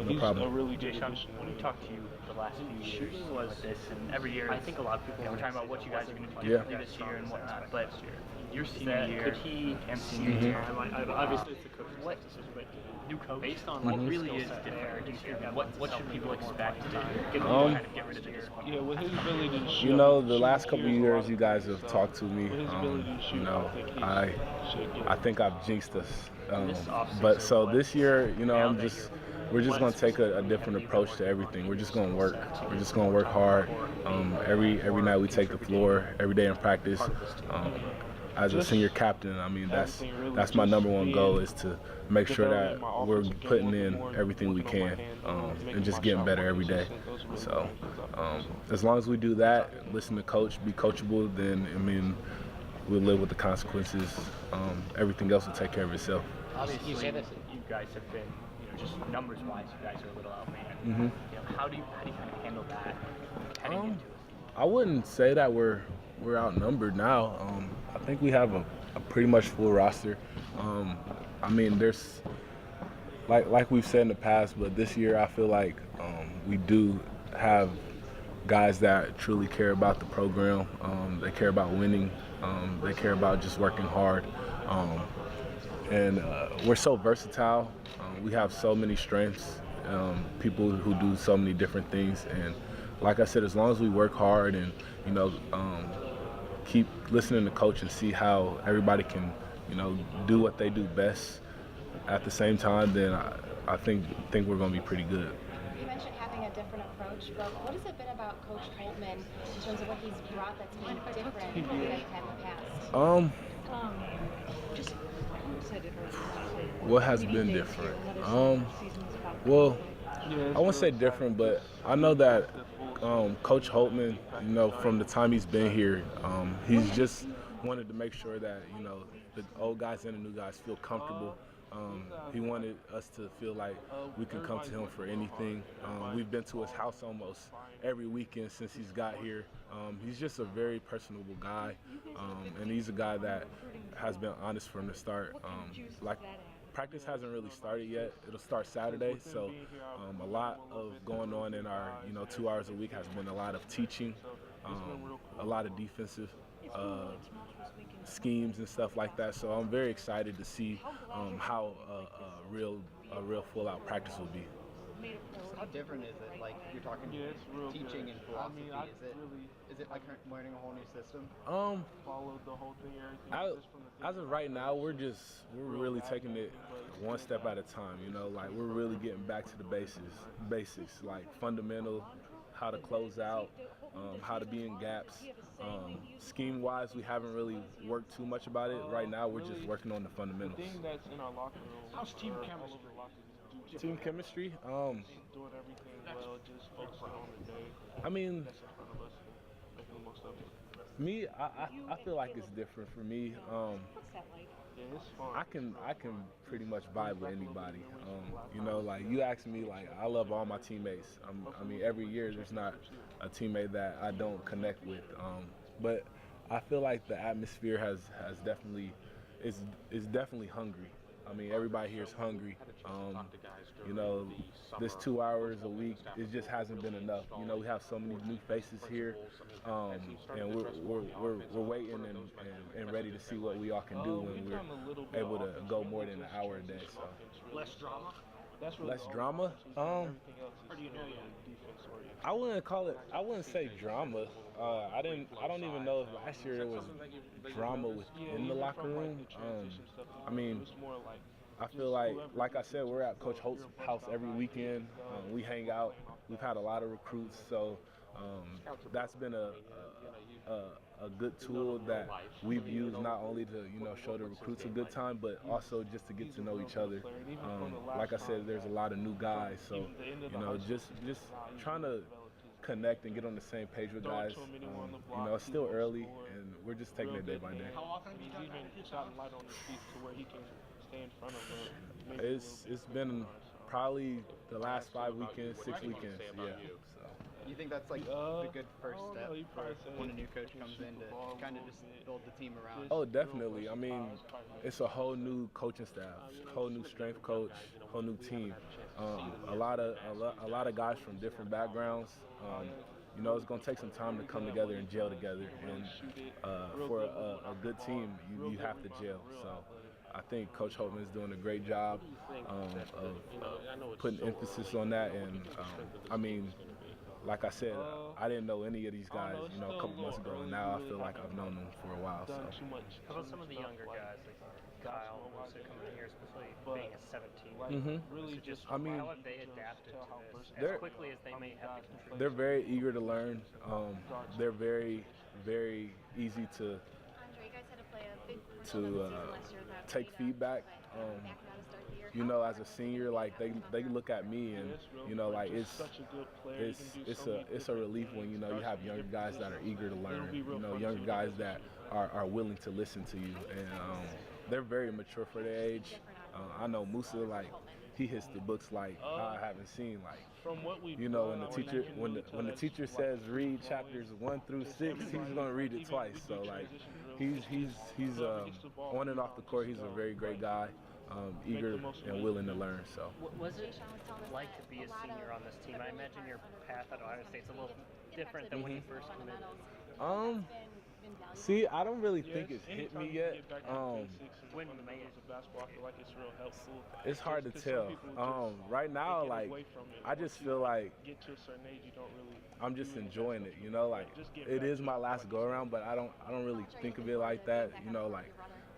no problem. Jae'Sean, when we talked to you the last few years with this, and every year, I think a lot of people we're talking about what you guys are going to do differently this year and whatnot. But your senior year and senior year, obviously it's the coach's decision, but new coach, based on what really is different this year, what should people expect to kind of get rid of the disappointment? Yeah, with his ability to shoot. You know, the last couple of years you guys have talked to me. You know, I think I've jinxed us. But so this year, you know, we're just going to take a different approach to everything. We're just going to work. We're just going to work hard. Every night we take the floor, every day in practice. As a senior captain, I mean, that's my number one goal, is to make sure that we're putting in everything we can and just getting better every day. So as long as we do that, listen to coach, be coachable, then, I mean, we'll live with the consequences. Everything else will take care of itself. Obviously, you guys have been, just numbers-wise, you guys are a little outmanned. How do you kind of handle that heading into it? I wouldn't say that we're outnumbered now. I think we have a pretty much full roster. I mean, there's like we've said in the past, but this year I feel like we do have guys that truly care about the program. They care about winning. They care about just working hard. And we're so versatile. We have so many strengths. People who do so many different things. And like I said, as long as we work hard and keep listening to coach and see how everybody can do what they do best at the same time, then I think we're going to be pretty good. You mentioned having a different approach, but what has it been about Coach Holtman in terms of what he's brought that's been different than you've had in the past? What has been different? Well, I won't say different, but I know that Coach Holtman, from the time he's been here, he's just wanted to make sure that the old guys and the new guys feel comfortable. He wanted us to feel like we can come to him for anything. We've been to his house almost every weekend since he's got here. He's just a very personable guy, and he's a guy that has been honest from the start. Practice hasn't really started yet. It'll start Saturday, so a lot of going on in our 2 hours a week has been a lot of teaching, a lot of defensive schemes and stuff like that. So I'm very excited to see how a real full-out practice will be. How different is it? Like, you're talking teaching and philosophy. Is it like learning a whole new system? Follow the whole thing, as of right now, we're really taking it one step at a time. Like, we're really getting back to the basics, like fundamental, how to close out, how to be in gaps. Scheme-wise, we haven't really worked too much about it. Right now, we're just working on the fundamentals. The thing that's in our locker room. How's team chemistry? Team chemistry? Doing everything well, just focusing on the day. I mean, that's in front of us, making the most of it. Me, I feel like it's different for me. What's that like? Yeah, it's fun. I can pretty much vibe with anybody. Like you ask me, like I love all my teammates. I mean, every year there's not a teammate that I don't connect with. But I feel like the atmosphere is definitely hungry. I mean, everybody here is hungry. This 2 hours a week, it just hasn't been enough. We have so many new faces here, and we're waiting and ready to see what we all can do when we're able to go more than an hour a day. So. Less drama? Less drama? Or do you know yet? I wouldn't say drama. I don't even know if last year there was drama within the locker room. I mean, I feel like I said, we're at Coach Holt's house every weekend. We hang out. We've had a lot of recruits, so that's been a good tool that we've used not only to show the recruits a good time, but also just to get to know each other. Like I said, there's a lot of new guys, so just trying to connect and get on the same page with guys. It's still early, and we're just taking it day by day. How often he's even gotten light on his feet to where he can stay in front of them? It's been probably the last 5 weekends, 6 weekends, yeah. So. You think that's like the good first step for when a new coach comes in to kind of just build the team around? Oh, definitely. I mean, it's a whole new coaching staff, whole new strength coach, whole new team. A lot of guys from different backgrounds. You know, it's going to take some time to come together and gel together. And for a good team, you have to gel. So I think Coach Holtman is doing a great job of putting emphasis on that. And I mean, like I said, I didn't know any of these guys, you know, a couple months ago, and now I feel like I've known them for a while. So. How about some of the younger guys, like Kyle, Musa coming in here, especially being a 17? Mm-hmm. Just I mean, how have they adapted to this as quickly as they may have to contribute? They're very eager to learn. They're very, very easy to take feedback. You know, as a senior, like they look at me and you know, like it's a relief when you know you have younger guys that are eager to learn. You know, younger guys that are willing to listen to you, and they're very mature for their age. I know Musa, like he hits the books like I haven't seen. Like you know, when the teacher says read chapters 1 through 6, he's gonna read it twice. So like he's on and off the court, he's a very great guy. Eager and willing to learn. So, was it like to be a senior on this team? I imagine your path at Ohio State's a little different than when you first committed. See, I don't really think it's hit me yet. When May is it's hard to tell. Right now, like I just feel like I'm just enjoying it. You know, like it is my last go around, but I don't really think of it like that. You know, like.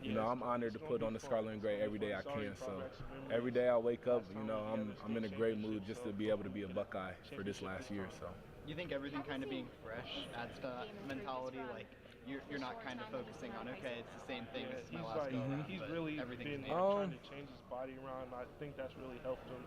You know, I'm honored to put on the scarlet and gray every day I can. So every day I wake up, you know, I'm in a great mood just to be able to be a Buckeye for this last year. So. You think everything kind of being fresh adds to that mentality? Like you're not kind of focusing on okay, it's the same thing as my last go around. He's really been trying to change his body around. I think that's really helped him.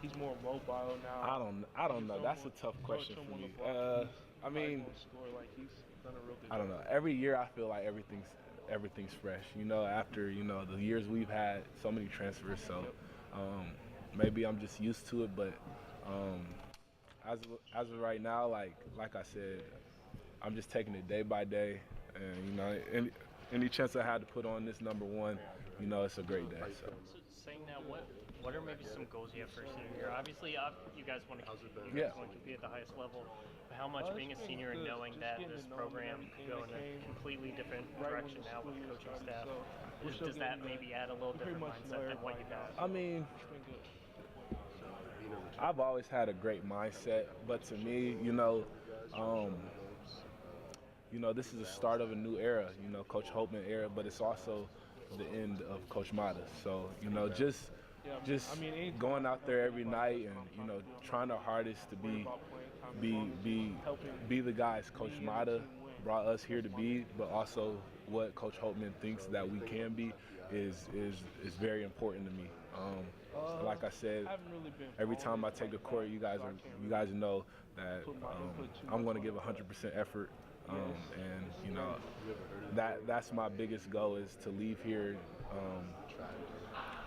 He's more mobile now. I don't know. That's a tough question for me. I mean, I don't know. Every year I feel like everything's fresh, you know, after, you know, the years we've had so many transfers. So maybe I'm just used to it, but as of right now, like I said, I'm just taking it day by day, and you know, any chance I had to put on this number 1, you know, it's a great day. So saying that, what are maybe some goals you have for a senior year? Obviously, you guys want to compete at the highest level. But how much being a senior and knowing that this program could go in a completely different direction now with the coaching staff, does that maybe add a little different mindset than what you have? I mean, I've always had a great mindset, but to me, you know, this is the start of a new era, you know, Coach Holtman era, but it's also the end of Coach Mata. So, you know, just going out there every night and, you know, trying our hardest to be the guys Coach Mata brought us here to be, but also what Coach Holtman thinks that we can be is very important to me. Like I said, every time I take the court, you guys know that I'm going to give 100% effort. And you know, that's my biggest goal, is to leave here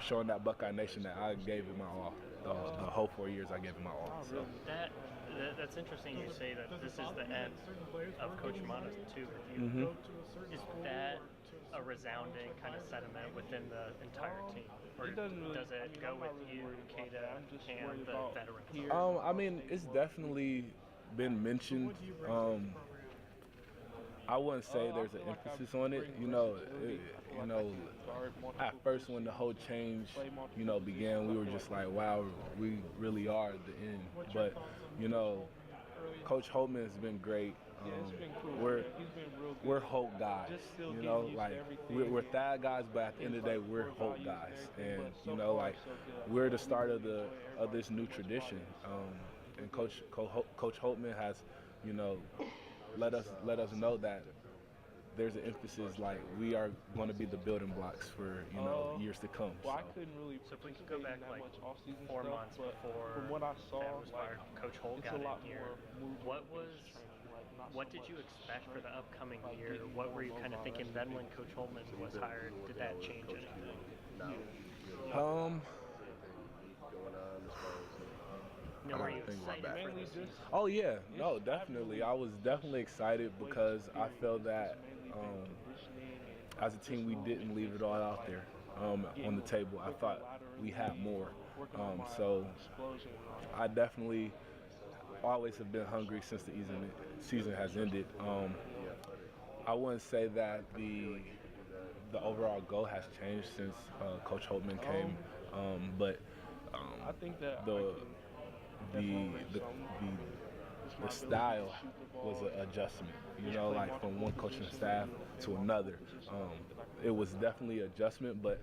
showing that Buckeye Nation that I gave it my all. The whole 4 years I gave it my all. So. That's interesting you say that this is the end of Coach Mata's too. Is that a resounding kind of sentiment within the entire team? Or does it go with you, Kata, and the veterans? I mean, it's definitely been mentioned. I wouldn't say there's an emphasis on it. You know, at first when the whole change, you know, began, we were just like, wow, we really are at the end. But, you know, Coach Holtman has been great. We're Hope guys, you know, like we're Thad guys, but at the end of the day, we're Hope guys, and you know, like we're the start of this new tradition. And Coach Holtman has, you know, let us know that there's an emphasis, like we are going to be the building blocks for, you know, years to come. Well, I couldn't really. So if we could go back like 4 months before from what I saw, that was fired, Coach Holt got in here. What did you expect for the upcoming year? What were you kind of thinking then when Coach Holtman was hired? Did that change anything? You know, were you excited for this season? Oh yeah, no, definitely. I was definitely excited because I felt that as a team we didn't leave it all out there on the table. I thought we had more. So I definitely always have been hungry since the season has ended. I wouldn't say that the overall goal has changed since Coach Holtman came, but I think that the style was an adjustment, you know, like from one coaching staff to another. It was definitely an adjustment, but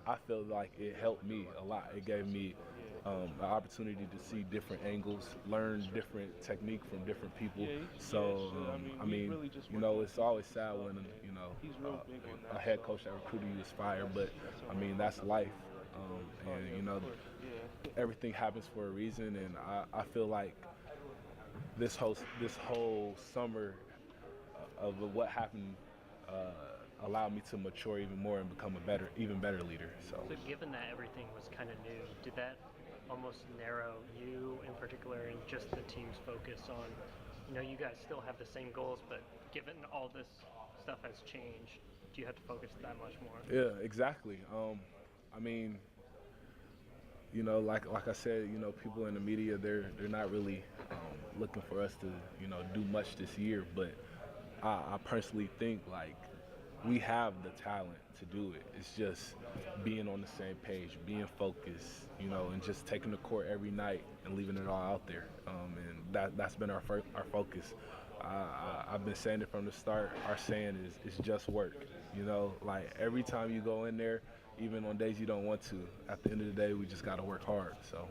I feel like it helped me a lot. It gave me an opportunity to see different angles, learn different technique from different people. So, I mean, you know, it's always sad when, you know, a head coach that recruited you is fired, but I mean, that's life. And, you know, everything happens for a reason, and I feel like this whole summer of what happened allowed me to mature even more and become even better leader. So given that everything was kind of new, did that almost narrow you in particular and just the team's focus on, you know, you guys still have the same goals, but given all this stuff has changed, do you have to focus that much more? Yeah, exactly. I mean, you know, like I said, you know, people in the media, they're not really looking for us to, you know, do much this year. But I personally think like we have the talent to do it. It's just being on the same page, being focused, you know, and just taking the court every night and leaving it all out there. And that's been our focus. I've been saying it from the start. Our saying is just work. You know, like every time you go in there, even on days you don't want to, at the end of the day, we just got to work hard. So.